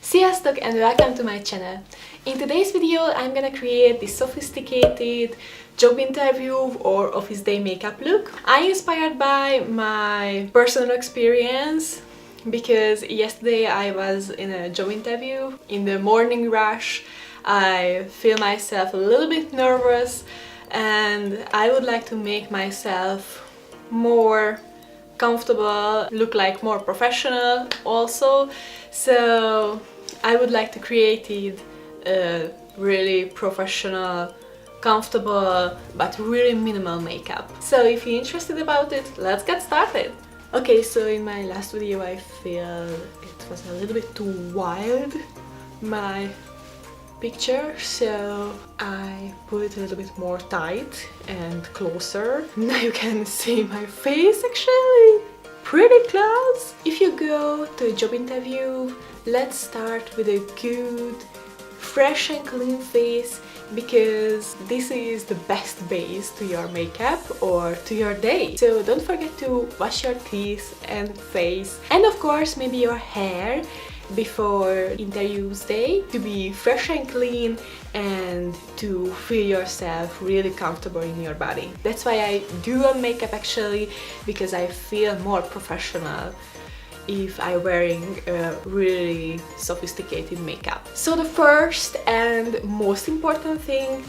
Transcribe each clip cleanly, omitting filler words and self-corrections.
Sziasztok and welcome to my channel. In today's video I'm gonna create this sophisticated job interview or office day makeup look. I'm inspired by my personal experience because yesterday I was in a job interview. In the morning rush I feel myself a little bit nervous and I would like to make myself more comfortable, look like more professional also. So I would like to create a really professional, comfortable, but really minimal makeup. So if you're interested about it, let's get started! Okay, so in my last video I feel it was a little bit too wild, my picture, so I put it a little bit more tight and closer. Now you can see my face actually pretty close. If you go to a job interview, let's start with a good, fresh and clean face because this is the best base to your makeup or to your day. So don't forget to wash your teeth and face and of course maybe your hair before interview's day to be fresh and clean and to feel yourself really comfortable in your body. That's why I do a makeup actually, because I feel more professional if I'm wearing a really sophisticated makeup. So the first and most important thing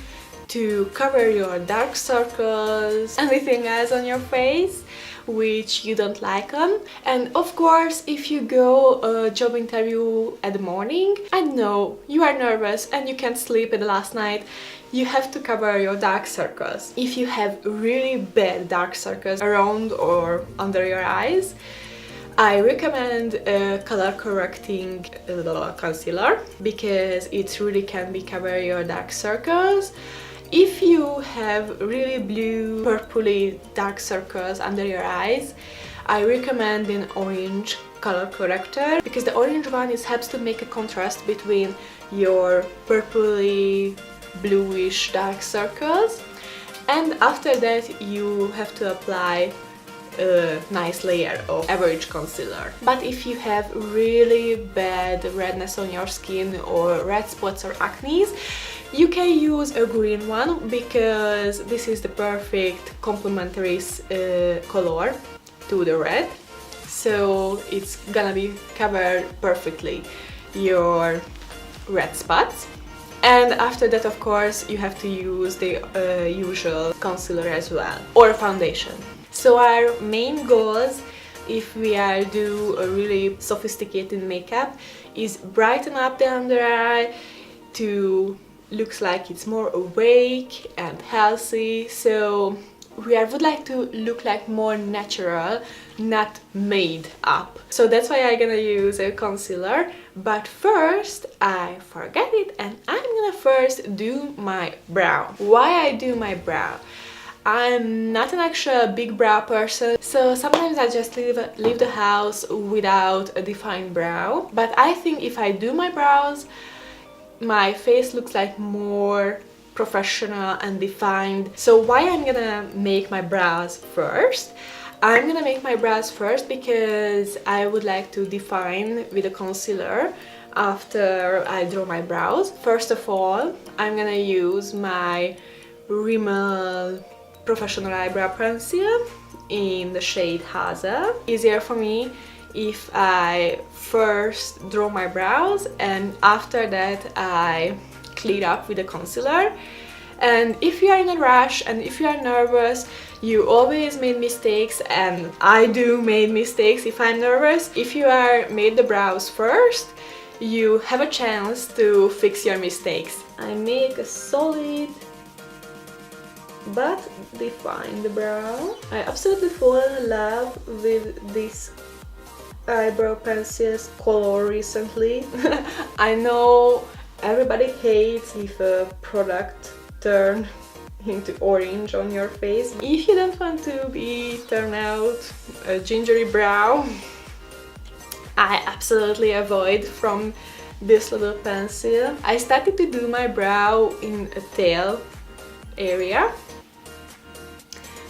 to cover your dark circles, anything else on your face which you don't like on. And of course, if you go a job interview at the morning, I know you are nervous and you can't sleep at the last night, you have to cover your dark circles. If you have really bad dark circles around or under your eyes, I recommend a color correcting concealer because it really can be cover your dark circles. If you have really blue, purpley dark circles under your eyes, I recommend an orange color corrector because the orange one helps to make a contrast between your purpley, bluish dark circles. And after that you have to apply a nice layer of average concealer. But if you have really bad redness on your skin or red spots or acne, you can use a green one because this is the perfect complementary color to the red. So it's gonna be covered perfectly your red spots. And after that, of course, you have to use the usual concealer as well, or foundation. So our main goals, if we are do a really sophisticated makeup, is brighten up the under eye to looks like it's more awake and healthy. So we would like to look like more natural, not made up. So that's why I'm gonna use a concealer. But first, I forget it and I'm gonna first do my brow. Why I do my brow? I'm not an actual big brow person, so sometimes I just leave the house without a defined brow. But I think if I do my brows, my face looks like more professional and defined. So why I'm gonna make my brows first? I'm gonna make my brows first because I would like to define with a concealer after I draw my brows. First of all, I'm gonna use my Rimmel Professional Eyebrow Pencil in the shade Hazel. Easier for me if I first draw my brows and after that I clear up with a concealer. And if you are in a rush and if you are nervous, you always made mistakes, and I do make mistakes if I'm nervous. If you are made the brows first, you have a chance to fix your mistakes. I make a solid but define the brow. I absolutely fall in love with this eyebrow pencils color recently. I know everybody hates if a product turn into orange on your face. If you don't want to turn out a gingery brow, I absolutely avoid from this little pencil. I started to do my brow in a tail area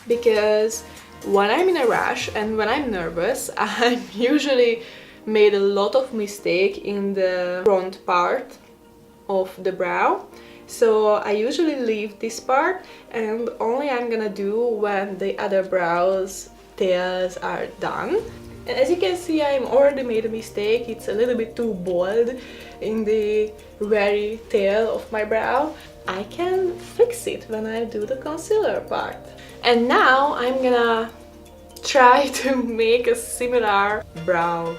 because when I'm in a rush and when I'm nervous, I'm usually made a lot of mistake in the front part of the brow. So I usually leave this part, and only I'm gonna do when the other brows tails are done. And as you can see, I'm already made a mistake. It's a little bit too bold in the very tail of my brow. I can fix it when I do the concealer part. And now I'm gonna try to make a similar brow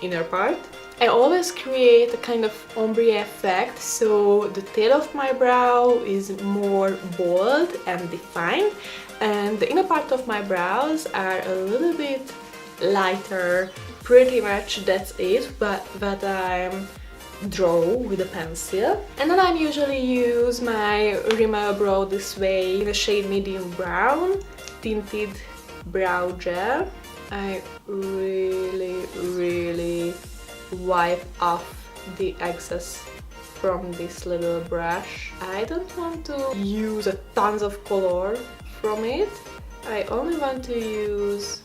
inner part. I always create a kind of ombre effect, so the tail of my brow is more bold and defined, and the inner part of my brows are a little bit lighter. Pretty much that's it, but that I'm draw with a pencil. And then I usually use my Rimmel Brow This Way in the shade medium brown tinted brow gel. I really wipe off the excess from this little brush. I don't want to use a tons of color from it. I only want to use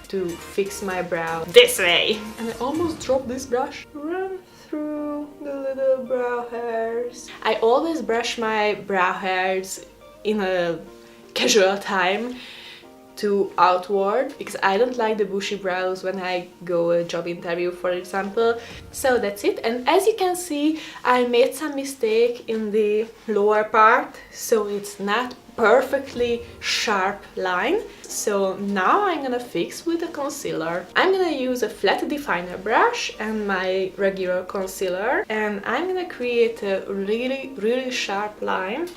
to fix my brow this way. And I almost dropped this brush. Run through the little brow hairs. I always brush my brow hairs in a casual time to outward, because I don't like the bushy brows when I go a job interview, for example. So that's it. And as you can see, I made some mistake in the lower part, so it's not perfectly sharp line. So now I'm gonna fix with the concealer. I'm gonna use a flat definer brush and my regular concealer, and I'm gonna create a really sharp line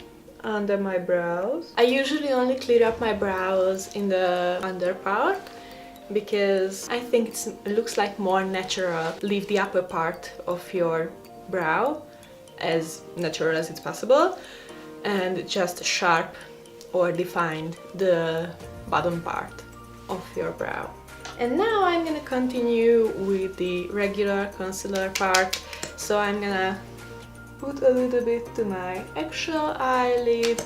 under my brows. I usually only clear up my brows in the under part because I think it looks like more natural. Leave the upper part of your brow as natural as it's possible and just sharp or define the bottom part of your brow. And now I'm gonna continue with the regular concealer part. So I'm gonna put a little bit to my actual eyelid,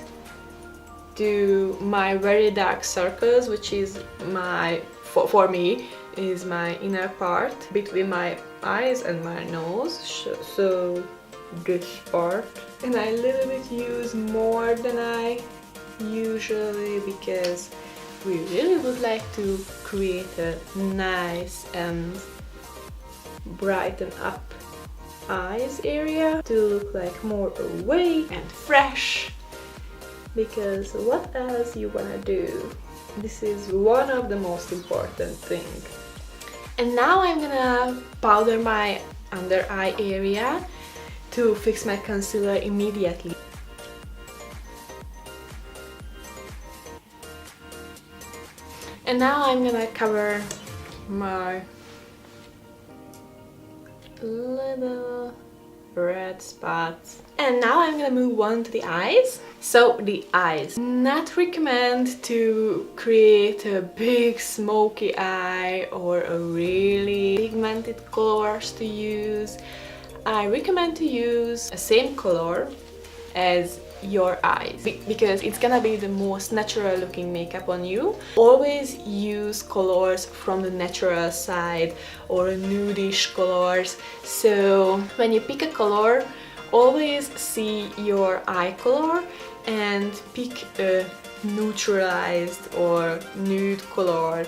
do my very dark circles, which is my, for me, is my inner part between my eyes and my nose, so this part. And I a little bit use more than I usually, because we really would like to create a nice and brighten up eyes area to look like more awake and fresh, because what else you wanna do? This is one of the most important things. And now I'm gonna powder my under eye area to fix my concealer immediately. And now I'm gonna cover my little red spots. And now I'm gonna move on to the eyes. So the eyes. Not recommend to create a big smoky eye or a really pigmented colors to use. I recommend to use the same color as your eyes, because it's gonna be the most natural looking makeup on you. Always use colors from the natural side or nudish colors. So when you pick a color, always see your eye color and pick a neutralized or nude color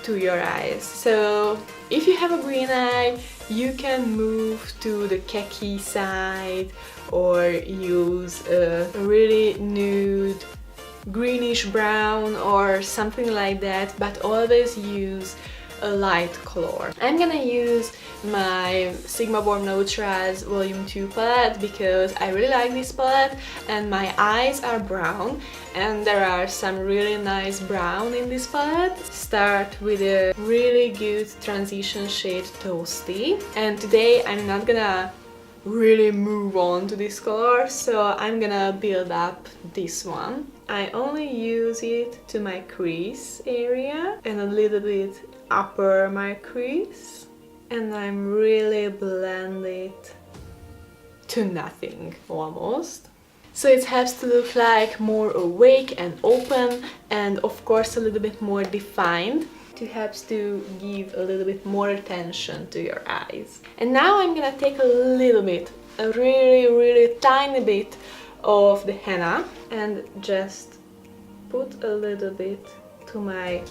to your eyes. So if you have a green eye, you can move to the khaki side or use a really nude greenish brown or something like that, but always use a light color. I'm gonna use my Sigma Born Neutrals Volume 2 palette because I really like this palette, and my eyes are brown and there are some really nice brown in this palette. Start with a really good transition shade Toasty, and today I'm not gonna really move on to this color, so I'm gonna build up this one. I only use it to my crease area and a little bit upper my crease, and I'm really blend it to nothing almost. So it helps to look like more awake and open, and of course a little bit more defined. to help to give a little bit more attention to your eyes. And now I'm gonna take a little bit, a really tiny bit of the henna and just put a little bit to my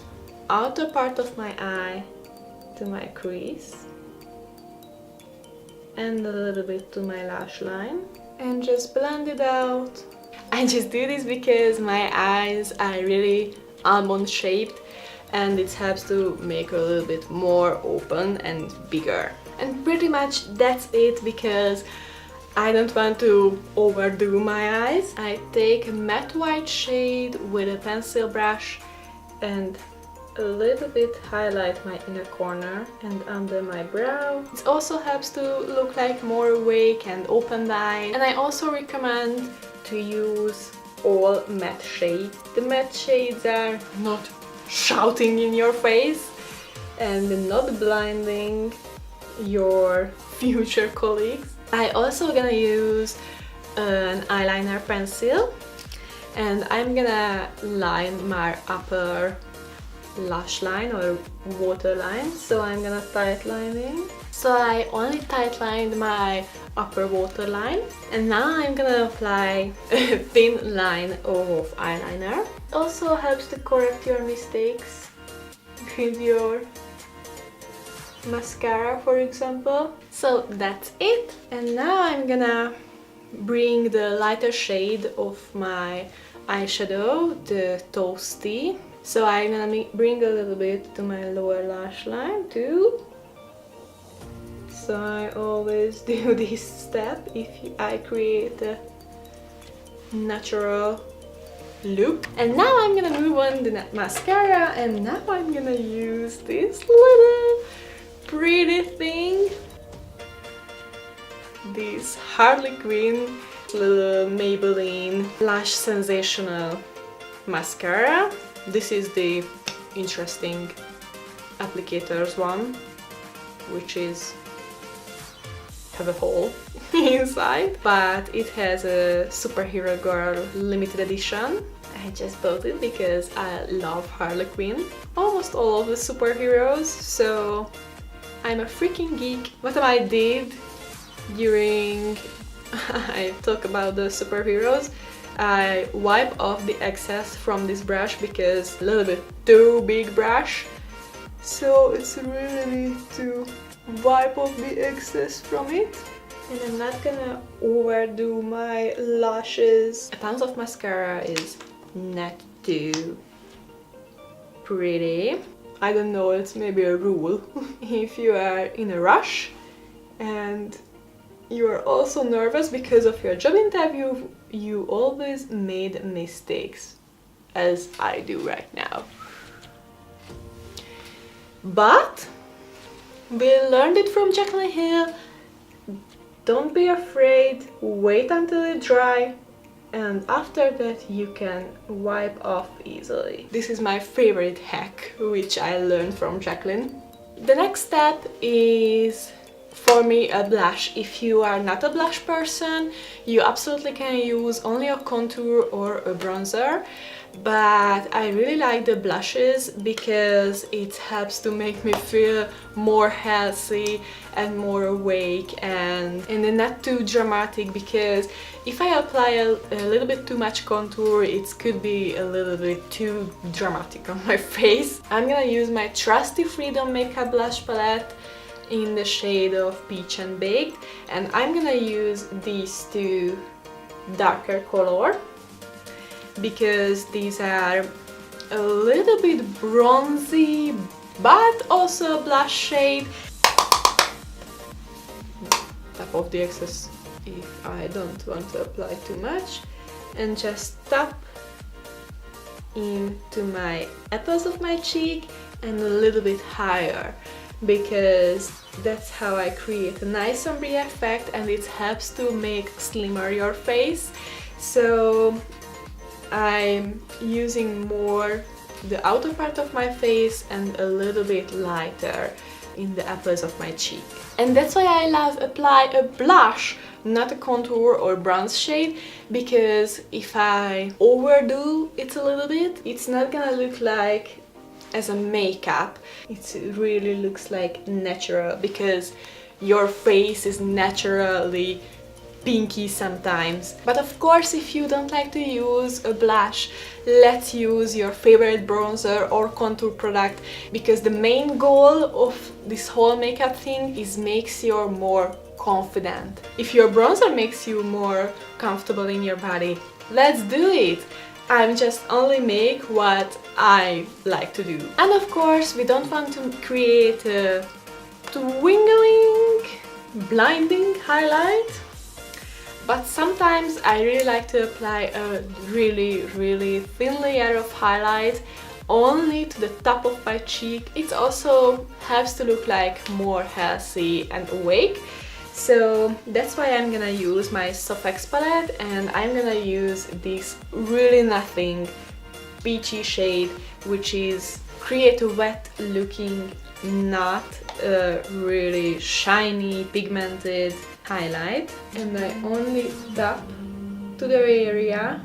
outer part of my eye, to my crease, and a little bit to my lash line, and just blend it out. I just do this because my eyes are really almond shaped and it helps to make a little bit more open and bigger. And pretty much that's it, because I don't want to overdo my eyes. I take a matte white shade with a pencil brush and a little bit highlight my inner corner and under my brow. It also helps to look like more awake and open-eyed. And I also recommend to use all matte shades. The matte shades are not shouting in your face and not blinding your future colleagues. I also gonna use an eyeliner pencil and I'm gonna line my upper lash line or waterline, so I'm gonna tight lining. So I only tight lined my upper waterline, and now I'm gonna apply a thin line of eyeliner. It also helps to correct your mistakes with your mascara, for example. So that's it, and now I'm gonna bring the lighter shade of my eyeshadow, the Toasty. So I'm gonna bring a little bit to my lower lash line too. So I always do this step if I create a natural look. And now I'm gonna move on to the mascara, and now I'm gonna use this little pretty thing, this Harley Quinn little Maybelline Lash Sensational mascara. This is the interesting applicators one, which is have a hole inside, but it has a Superhero Girl limited edition. I just bought it because I love Harley Quinn, almost all of the superheroes, so I'm a freaking geek. What I did during I talk about the superheroes, I wipe off the excess from this brush because a little bit too big brush, so it's really to wipe off the excess from it. And I'm not gonna overdo my lashes. A pound of mascara is not too pretty. I don't know, it's maybe a rule. If you are in a rush and you are also nervous because of your job interview, you always made mistakes, as I do right now. But we learned it from Jaclyn Hill. Don't be afraid, wait until it dry, and after that you can wipe off easily. This is my favorite hack, which I learned from Jaclyn. The next step is for me a blush. If you are not a blush person, you absolutely can use only a contour or a bronzer, but I really like the blushes because it helps to make me feel more healthy and more awake and not too dramatic, because if I apply a little bit too much contour, it could be a little bit too dramatic on my face. I'm gonna use my trusty Freedom makeup blush palette in the shade of Peach and Baked, and I'm gonna use these two darker color because these are a little bit bronzy but also a blush shade. Tap off the excess if I don't want to apply too much, and just tap into my apples of my cheek and a little bit higher, because that's how I create a nice ombre effect and it helps to make slimmer your face. So I'm using more the outer part of my face and a little bit lighter in the apples of my cheek. And that's why I love apply a blush, not a contour or bronze shade, because if I overdo it a little bit, it's not gonna look like as a makeup, it really looks like natural, because your face is naturally pinky sometimes. But of course, if you don't like to use a blush, let's use your favorite bronzer or contour product, because the main goal of this whole makeup thing is makes you more confident. If your bronzer makes you more comfortable in your body, let's do it! I'm just only make what I like to do. And of course, we don't want to create a twinkling, blinding highlight, but sometimes I really like to apply a really thin layer of highlight only to the top of my cheek. It also helps to look like more healthy and awake. So that's why I'm gonna use my Sofx palette, and I'm gonna use this really nothing peachy shade, which is create a wet looking, not a really shiny pigmented highlight. And I only tap to the area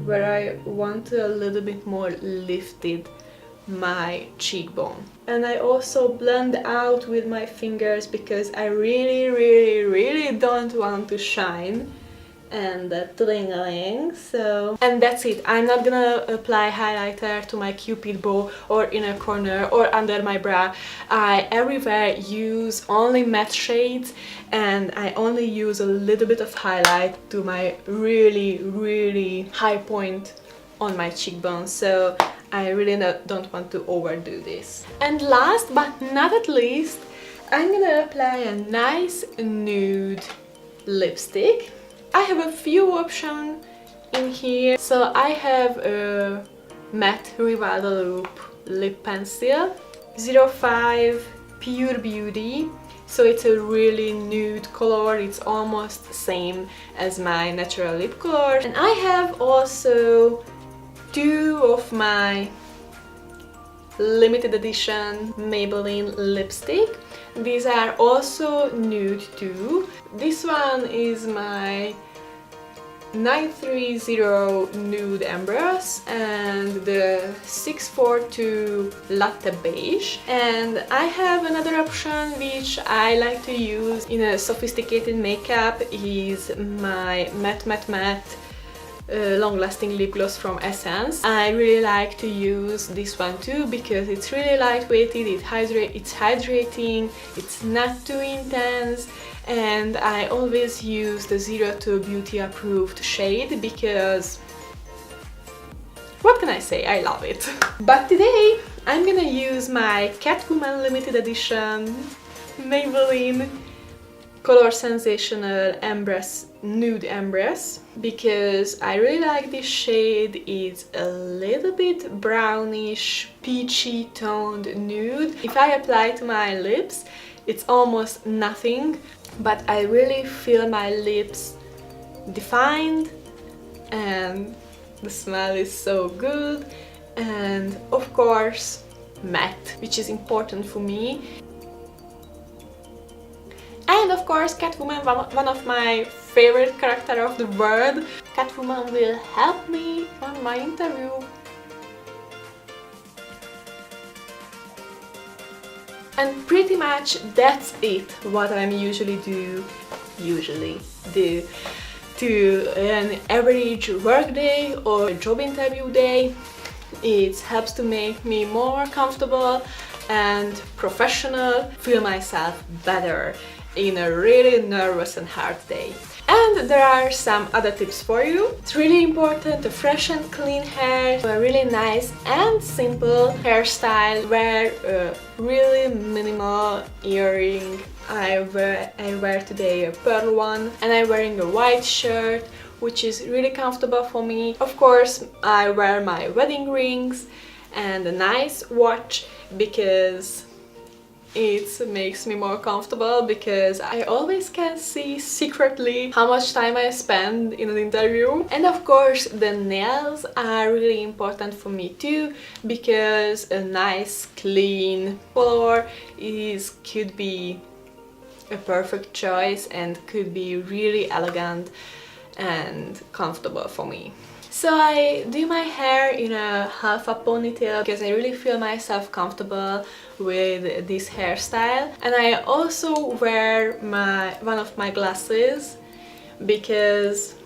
where I want a little bit more lifted my cheekbone. And I also blend out with my fingers, because I really don't want to shine and twinkling. So, and that's it. I'm not gonna apply highlighter to my cupid bow or inner corner or under my brow. I everywhere use only matte shades, and I only use a little bit of highlight to my really high point on my cheekbone. So I really don't want to overdo this. And last but not at least, I'm gonna apply a nice nude lipstick. I have a few options in here. So I have a matte Rival de Loop lip pencil, 05 Pure Beauty. So it's a really nude color, it's almost the same as my natural lip color. And I have also two of my limited edition Maybelline lipstick. These are also nude too. This one is my 930 Nude Ambrose and the 642 Latte Beige. And I have another option which I like to use in a sophisticated makeup, is my Matte long-lasting lip gloss from Essence. I really like to use this one too, because it's really lightweighted, it's hydrating, it's not too intense, and I always use the 02 Beauty approved shade, because what can I say, I love it. But today I'm gonna use my Catwoman limited edition Maybelline Color Sensational Nude Ambrose, because I really like this shade. It's a little bit brownish, peachy toned nude. If I apply to my lips, it's almost nothing, but I really feel my lips defined, and the smell is so good, and of course matte, which is important for me. And of course, Catwoman, one of my favorite characters of the world. Catwoman will help me on my interview. And pretty much that's it, what I'm usually do to an average work day or job interview day. It helps to make me more comfortable and professional, feel myself better in a really nervous and hard day. And there are some other tips for you. It's really important to fresh and clean hair, a really nice and simple hairstyle, wear a really minimal earring. I wear today a pearl one, and I'm wearing a white shirt, which is really comfortable for me. Of course, I wear my wedding rings and a nice watch, because it makes me more comfortable, because I always can see secretly how much time I spend in an interview. And of course, the nails are really important for me too, because a nice clean color could be a perfect choice and could be really elegant and comfortable for me. So I do my hair in a half a ponytail because I really feel myself comfortable with this hairstyle, and I also wear one of my glasses because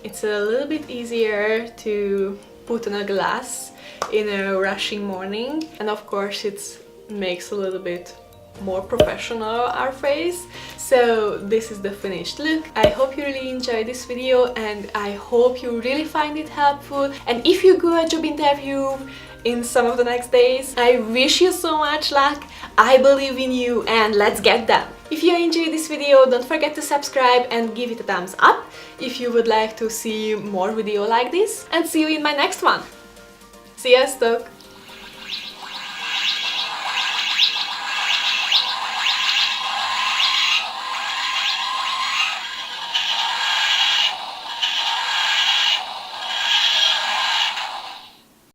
it's a little bit easier to put on a glass in a rushing morning, and of course it makes a little bit more professional our face. So this is the finished look. I hope you really enjoyed this video, and I hope you really find it helpful. And if you go a job interview in some of the next days, I wish you so much luck. I believe in you, and let's get them. If you enjoyed this video, don't forget to subscribe and give it a thumbs up if you would like to see more video like this, and see you in my next one. Sziasztok!